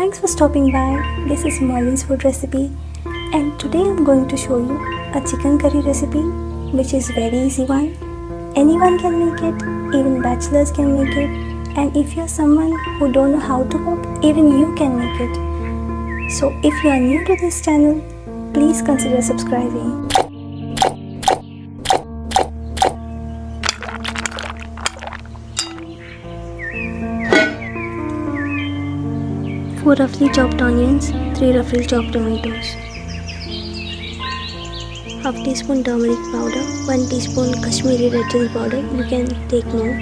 Thanks for stopping by. This is Merlyn's food recipe, and today I'm going to show you a chicken curry recipe which is very easy one. Anyone can make it, even bachelors can make it, and if you're someone who don't know how to cook, even you can make it. So if you are new to this channel, please consider subscribing. Four roughly chopped onions, 3 roughly chopped tomatoes, half teaspoon turmeric powder, 1 teaspoon Kashmiri red chili powder. You can take more,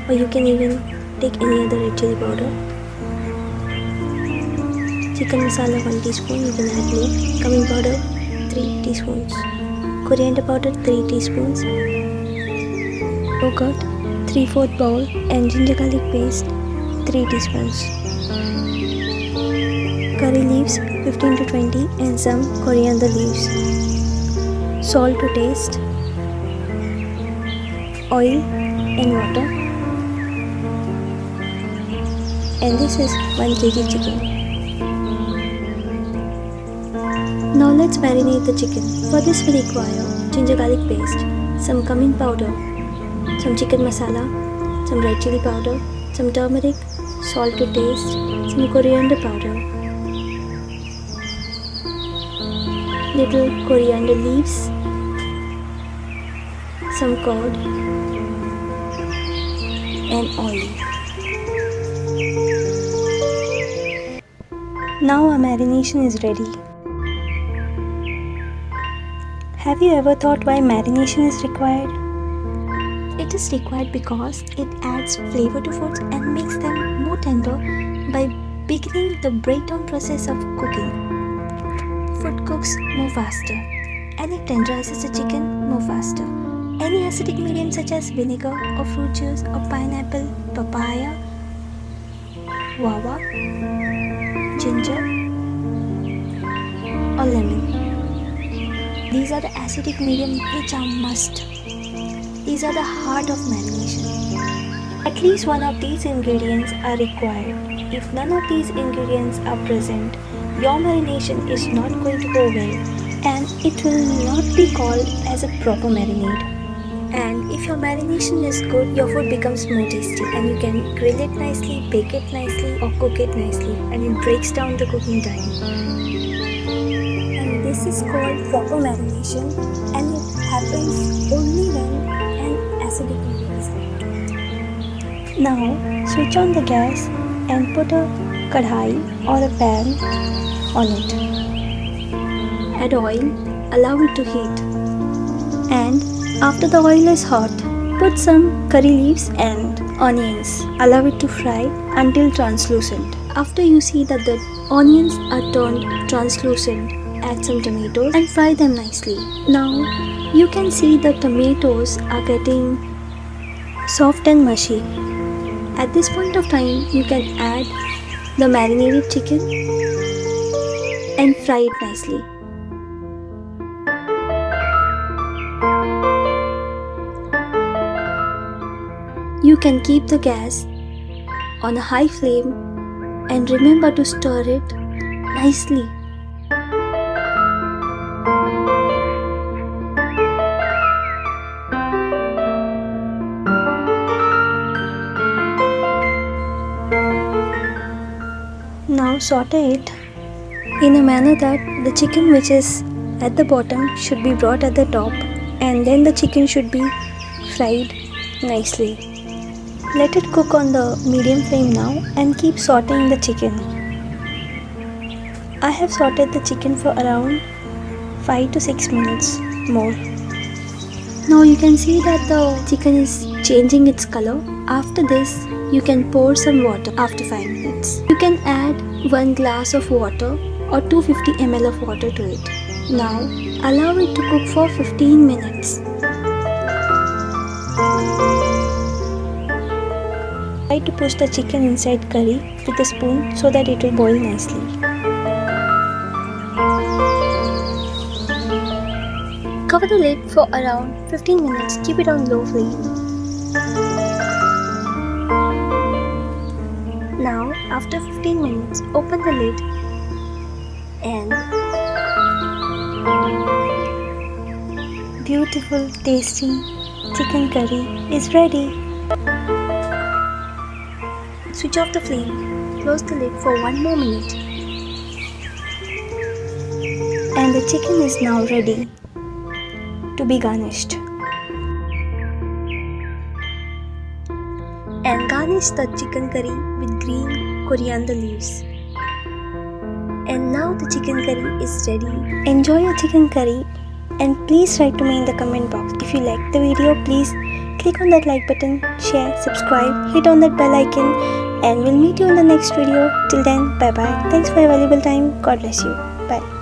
or you can even take any other red chili powder. Chicken masala 1 teaspoon. You can add more. Cumin powder 3 teaspoons. Coriander powder 3 teaspoons. Yogurt 3/4 bowl and ginger garlic paste 3 teaspoons. Curry leaves 15 to 20 and some coriander leaves. Salt to taste. Oil and water. And this is 1 kg chicken. Now let's marinate the chicken. For this we require ginger garlic paste, some cumin powder, some chicken masala, some red chili powder, some turmeric, salt to taste, some coriander powder, little coriander leaves, some curd and oil. Now our marination is ready. Have you ever thought why marination is required? It is required because it adds flavor to foods and makes them more tender by beginning the breakdown process of cooking. Food cooks more faster and it tenderizes the chicken more faster. Any acidic medium such as vinegar or fruit juice or pineapple, papaya, guava, ginger or lemon. These are the acidic medium which are must. These are the heart of marination. At least one of these ingredients are required. If none of these ingredients are present, your marination is not going to go well and it will not be called as a proper marinade. And if your marination is good, your food becomes more tasty and you can grill it nicely, bake it nicely or cook it nicely, and it breaks down the cooking time. And this is called proper marination, and it happens only when an acidic medium is added. Now switch on the gas and put a kadhai or a pan on it. Add oil, allow it to heat, and after the oil is hot, put some curry leaves and onions. Allow it to fry until translucent. After you see that the onions are turned translucent, add some tomatoes and fry them nicely. Now you can see the tomatoes are getting soft and mushy. At this point of time, you can add the marinated chicken and fry it nicely. You can keep the gas on a high flame and remember to stir it nicely. Now saute it in a manner that the chicken which is at the bottom should be brought at the top, and then the chicken should be fried nicely. Let it cook on the medium flame now and keep sauteing the chicken. I have sauteed the chicken for around 5 to 6 minutes more. Now you can see that the chicken is changing its color. After this, you can pour some water after 5 minutes. You can add 1 glass of water or 250 ml of water to it. Now allow it to cook for 15 minutes. Try to push the chicken inside curry with a spoon so that it will boil nicely. Cover the lid for around 15 minutes. Keep it on low flame. Now, after 15 minutes, open the lid and beautiful, tasty chicken curry is ready. Switch off the flame, close the lid for 1 more minute, and the chicken is now ready to be garnished. And garnish the chicken curry with green coriander leaves. And now the chicken curry is ready. Enjoy your chicken curry and please write to me in the comment box. If you like the video, please click on that like button, share, subscribe, hit on that bell icon, and we'll meet you in the next video. Till then, bye bye. Thanks for your valuable time. God bless you. Bye.